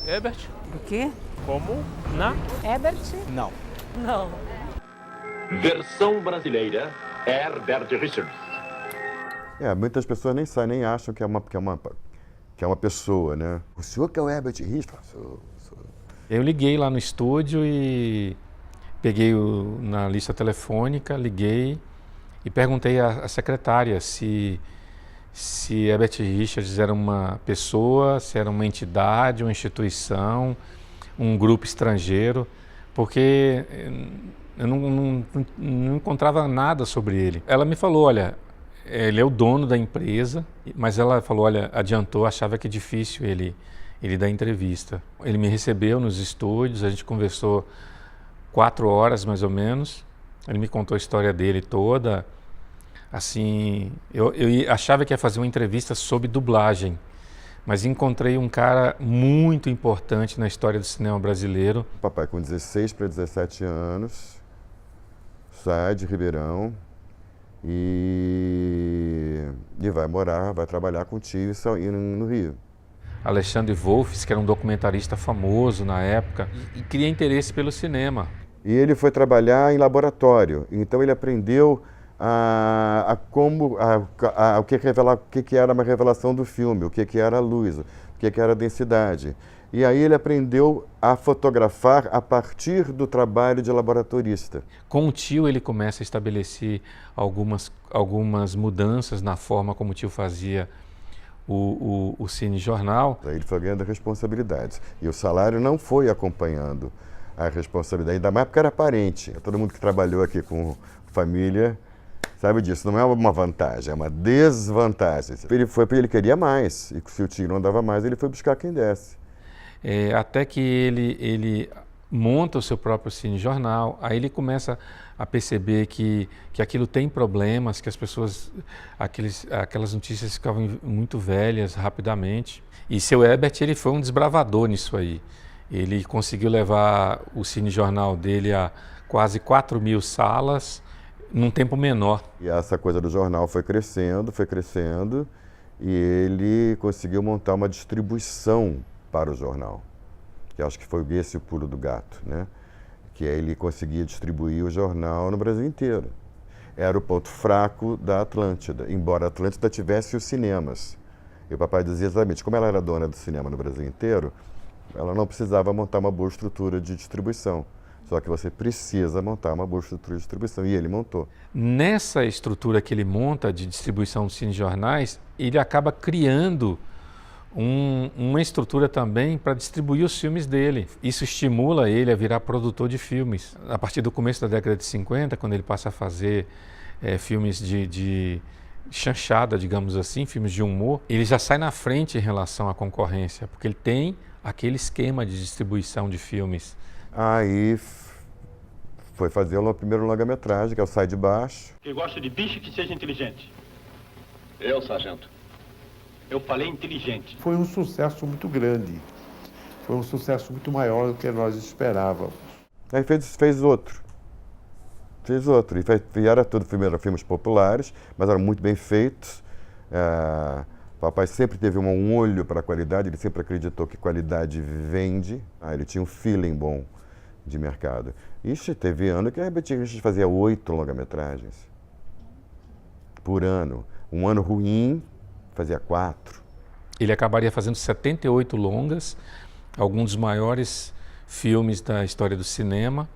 Herbert? O quê? Como? Na? Herbert? Não. Não. Versão brasileira, Herbert Richards. Muitas pessoas nem sabem, nem acham que é uma pessoa, né? O senhor que é o Herbert Richards? Sou. Eu liguei lá no estúdio e peguei na lista telefônica, liguei e perguntei à secretária se Herbert Richards era uma pessoa, se era uma entidade, uma instituição, um grupo estrangeiro, porque eu não encontrava nada sobre ele. Ela me falou, olha, ele é o dono da empresa, mas ela falou, olha, adiantou, achava que é difícil ele dar entrevista. Ele me recebeu nos estúdios, a gente conversou 4 horas mais ou menos, ele me contou a história dele toda. Assim, eu achava que ia fazer uma entrevista sobre dublagem, mas encontrei um cara muito importante na história do cinema brasileiro. Papai, com 16 para 17 anos, sai de Ribeirão e vai trabalhar com o tio no Rio. Alexandre Wolffs, que era um documentarista famoso na época, e cria interesse pelo cinema. E ele foi trabalhar em laboratório, então ele aprendeu o que era uma revelação do filme, o que era a luz, o que era a densidade. E aí ele aprendeu a fotografar a partir do trabalho de laboratorista. Com o tio ele começa a estabelecer algumas mudanças na forma como o tio fazia o cinejornal. Ele foi ganhando responsabilidades e o salário não foi acompanhando a responsabilidade, ainda mais porque era parente. Todo mundo que trabalhou aqui com família sabe disso, não é uma vantagem, é uma desvantagem. Ele foi porque ele queria mais, e se o tio não dava mais, ele foi buscar quem desse. Até que ele monta o seu próprio cinejornal, aí ele começa a perceber que aquilo tem problemas, que as pessoas, aquelas notícias ficavam muito velhas rapidamente. E seu Herbert, ele foi um desbravador nisso aí. Ele conseguiu levar o cinejornal dele a quase 4.000 salas, num tempo menor. E essa coisa do jornal foi crescendo, e ele conseguiu montar uma distribuição para o jornal, que acho que foi esse o pulo do gato, né? Que ele conseguia distribuir o jornal no Brasil inteiro. Era o ponto fraco da Atlântida, embora a Atlântida tivesse os cinemas. E o papai dizia exatamente, como ela era dona do cinema no Brasil inteiro, ela não precisava montar uma boa estrutura de distribuição. Só que você precisa montar uma boa estrutura de distribuição, e ele montou. Nessa estrutura que ele monta de distribuição dos cinejornais, ele acaba criando uma estrutura também para distribuir os filmes dele. Isso estimula ele a virar produtor de filmes. A partir do começo da década de 50, quando ele passa a fazer filmes de chanchada, digamos assim, filmes de humor, ele já sai na frente em relação à concorrência, porque ele tem aquele esquema de distribuição de filmes. Aí foi fazer o primeiro longa-metragem, que é o Sai de Baixo. Que gosta de bicho que seja inteligente. Eu, sargento. Eu falei inteligente. Foi um sucesso muito grande. Foi um sucesso muito maior do que nós esperávamos. Aí fez outro. E era tudo, primeiro, filmes populares, mas eram muito bem feitos. Papai sempre teve um olho para a qualidade, ele sempre acreditou que qualidade vende. Ele tinha um feeling bom de mercado. Ixi, teve ano que a Herbert Richards fazia 8 longa-metragens por ano. Um ano ruim, fazia 4. Ele acabaria fazendo 78 longas, alguns dos maiores filmes da história do cinema.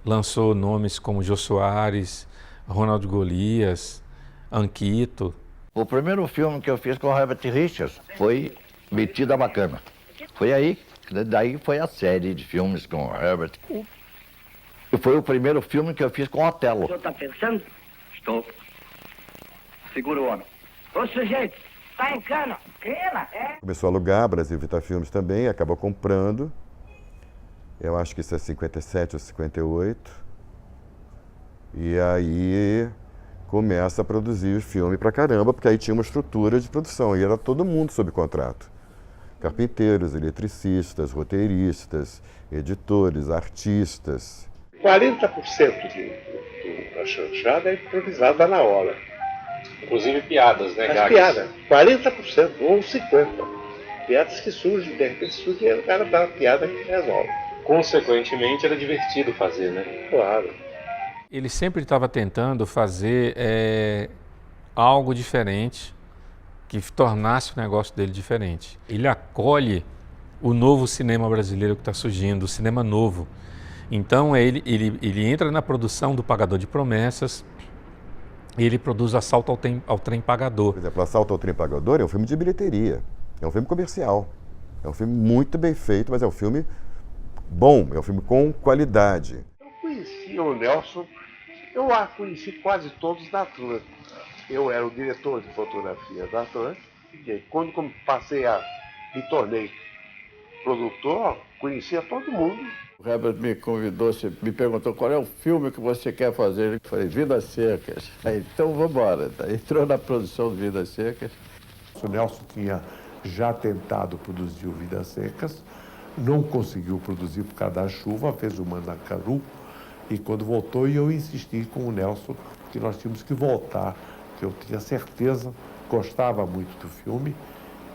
Lançou nomes como Jô Soares, Ronaldo Golias, Anquito. O primeiro filme que eu fiz com o Herbert Richards foi Metida Bacana. Foi aí, daí foi a série de filmes com o Herbert. E foi o primeiro filme que eu fiz com o Otelo. O senhor está pensando? Estou. Segura o homem. Ô sujeito, tá em cana. Cana, Começou a alugar, Brasil Vita Filmes também, acabou comprando. Eu acho que isso é 57 ou 58. E aí começa a produzir o filme pra caramba, porque aí tinha uma estrutura de produção, e era todo mundo sob contrato. Carpinteiros, eletricistas, roteiristas, editores, artistas. 40% da chanchada é improvisada na hora. Inclusive piadas, né, as piadas, 40% ou 50%. Piadas que surgem, de repente surge e o cara dá uma piada que resolve. Consequentemente, era divertido fazer, né? Claro. Ele sempre estava tentando fazer algo diferente, que tornasse o negócio dele diferente. Ele acolhe o novo cinema brasileiro que está surgindo, o cinema novo. Então ele entra na produção do Pagador de Promessas e ele produz Assalto ao Trem Pagador. Por exemplo, Assalto ao Trem Pagador é um filme de bilheteria, é um filme comercial, é um filme muito bem feito, mas é um filme bom, é um filme com qualidade. Eu conheci o Nelson, eu conheci quase todos da Atlântica. Eu era o diretor de fotografia da Atlântica, e aí, quando me tornei produtor, conhecia todo mundo. O Herbert me convidou, me perguntou qual é o filme que você quer fazer. Eu falei, Vidas Secas. Aí, então vamos embora. Entrou na produção de Vidas Secas. O Nelson tinha já tentado produzir o Vidas Secas, não conseguiu produzir por causa da chuva, fez o Mandacaru, e quando voltou, eu insisti com o Nelson que nós tínhamos que voltar, que eu tinha certeza, gostava muito do filme,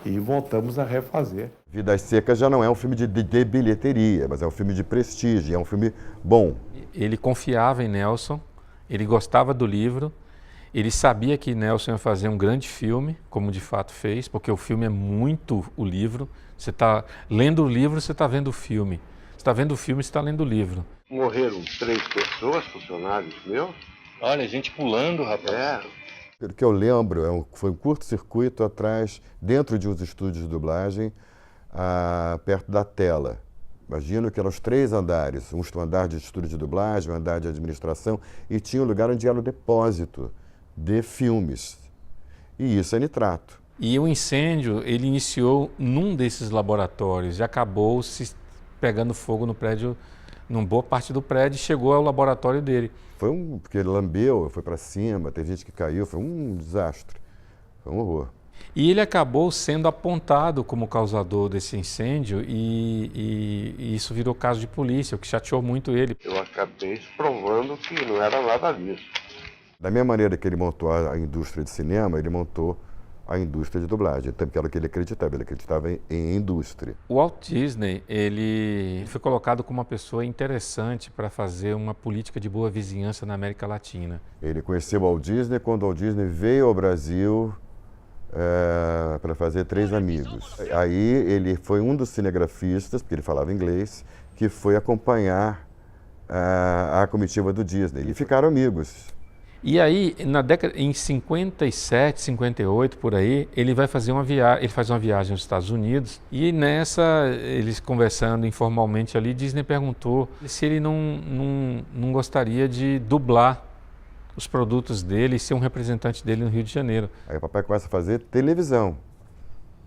e voltamos a refazer. Vidas Secas já não é um filme de bilheteria, mas é um filme de prestígio, é um filme bom. Ele confiava em Nelson, ele gostava do livro, ele sabia que Nelson ia fazer um grande filme, como de fato fez, porque o filme é muito o livro. Você está lendo o livro, você está vendo o filme. Você está vendo o filme, você está lendo o livro. Morreram 3 pessoas, funcionários meus. Olha, gente pulando, rapaz. Pelo que eu lembro, foi um curto-circuito atrás, dentro de uns estúdios de dublagem, perto da tela. Imagino que eram os 3 andares, um andar de estúdio de dublagem, um andar de administração, e tinha um lugar onde era o depósito de filmes. E isso é nitrato. E o incêndio, ele iniciou num desses laboratórios e acabou se pegando fogo no prédio, numa boa parte do prédio, e chegou ao laboratório dele. Porque ele lambeu, foi para cima, teve gente que caiu, foi um desastre, foi um horror. E ele acabou sendo apontado como causador desse incêndio e isso virou caso de polícia, o que chateou muito ele. Eu acabei provando que não era nada disso. Da mesma maneira que ele montou a indústria de cinema, ele montou a indústria de dublagem, que era o que ele acreditava em indústria. O Walt Disney, ele foi colocado como uma pessoa interessante para fazer uma política de boa vizinhança na América Latina. Ele conheceu o Walt Disney quando o Walt Disney veio ao Brasil para fazer 3 Amigos. Aí ele foi um dos cinegrafistas, porque ele falava inglês, que foi acompanhar a comitiva do Disney. E ficaram amigos. E aí, em 57, 58, por aí, ele faz uma viagem aos Estados Unidos, e nessa, eles conversando informalmente ali, Disney perguntou se ele não gostaria de dublar os produtos dele e ser um representante dele no Rio de Janeiro. Aí o papai começa a fazer televisão,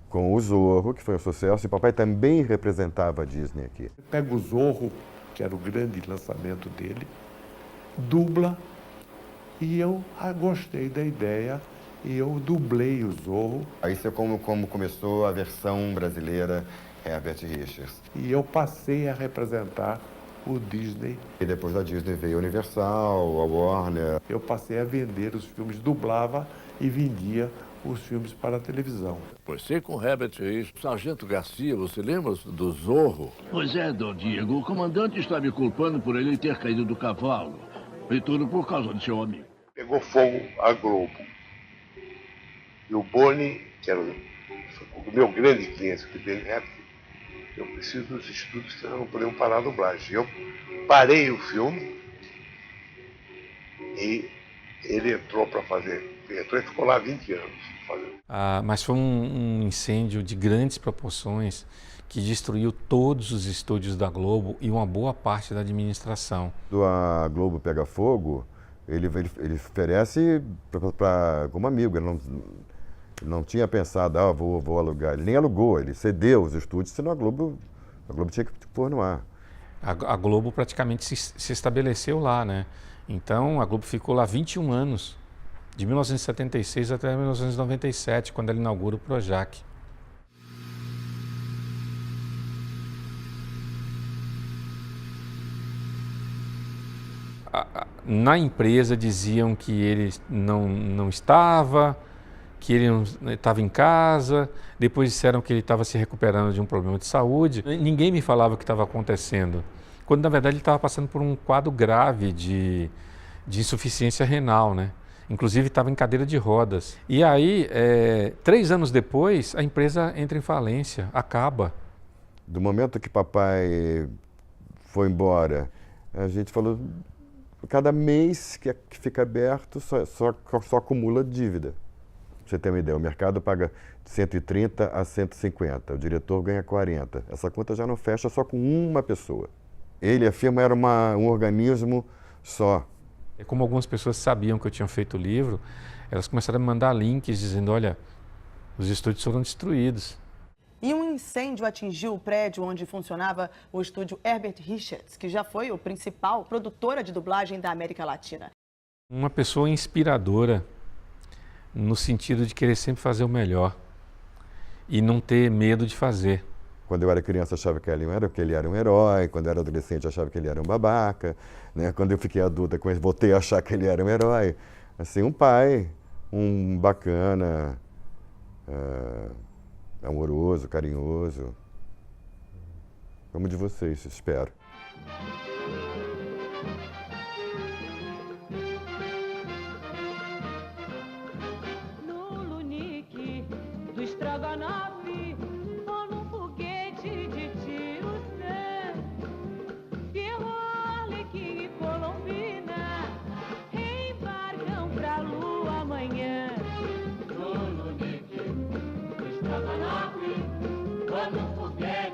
com o Zorro, que foi um sucesso, e o papai também representava a Disney aqui. Pega o Zorro, que era o grande lançamento dele, dubla, e eu gostei da ideia e eu dublei o Zorro. Aí você como começou a versão brasileira Herbert Richards. E eu passei a representar o Disney. E depois da Disney veio a Universal, a Warner. Eu passei a vender os filmes, dublava e vendia os filmes para a televisão. Você com Herbert Richards, Sargento Garcia, você lembra do Zorro? Pois é, Dom Diego, o comandante está me culpando por ele ter caído do cavalo. E tudo por causa do seu amigo. Pegou fogo a Globo. E o Boni, que era o meu grande cliente, que dele é, eu preciso dos estúdios, senão não podemos parar a dublagem. Eu parei o filme e ele entrou para fazer. Entrou e ficou lá 20 anos fazendo. Mas foi um incêndio de grandes proporções que destruiu todos os estúdios da Globo e uma boa parte da administração. Quando a Globo pega fogo, ele oferece como amigo. Ele não tinha pensado, vou alugar. Ele nem alugou, ele cedeu os estúdios, senão a Globo tinha que pôr no ar. A Globo praticamente se estabeleceu lá, né? Então a Globo ficou lá 21 anos, de 1976 até 1997, quando ela inaugura o Projac. Na empresa diziam que ele não estava, que ele estava em casa, depois disseram que ele estava se recuperando de um problema de saúde. Ninguém me falava o que estava acontecendo, quando na verdade ele estava passando por um quadro grave de insuficiência renal, né? Inclusive estava em cadeira de rodas. E aí, 3 anos depois, a empresa entra em falência, acaba. Do momento que papai foi embora, a gente falou, cada mês que fica aberto só acumula dívida. Pra você ter uma ideia, o mercado paga de 130 a 150, o diretor ganha 40. Essa conta já não fecha só com uma pessoa. Ele, a firma, era um organismo só. Como algumas pessoas sabiam que eu tinha feito o livro, elas começaram a me mandar links dizendo, olha, os estúdios foram destruídos. E um incêndio atingiu o prédio onde funcionava o estúdio Herbert Richards, que já foi o principal produtora de dublagem da América Latina. Uma pessoa inspiradora, no sentido de querer sempre fazer o melhor e não ter medo de fazer. Quando eu era criança, achava que ele era um herói. Quando eu era adolescente, achava que ele era um babaca. Né? Quando eu fiquei adulta, voltei a achar que ele era um herói. Assim, um pai, um bacana, amoroso, carinhoso. Como de vocês, espero. No lunique do estrogonofe, ou num foguete de tiro Pierrot, Arlequim e Colombina embarcam pra lua amanhã. No lunique do estrogonofe, ou num foguete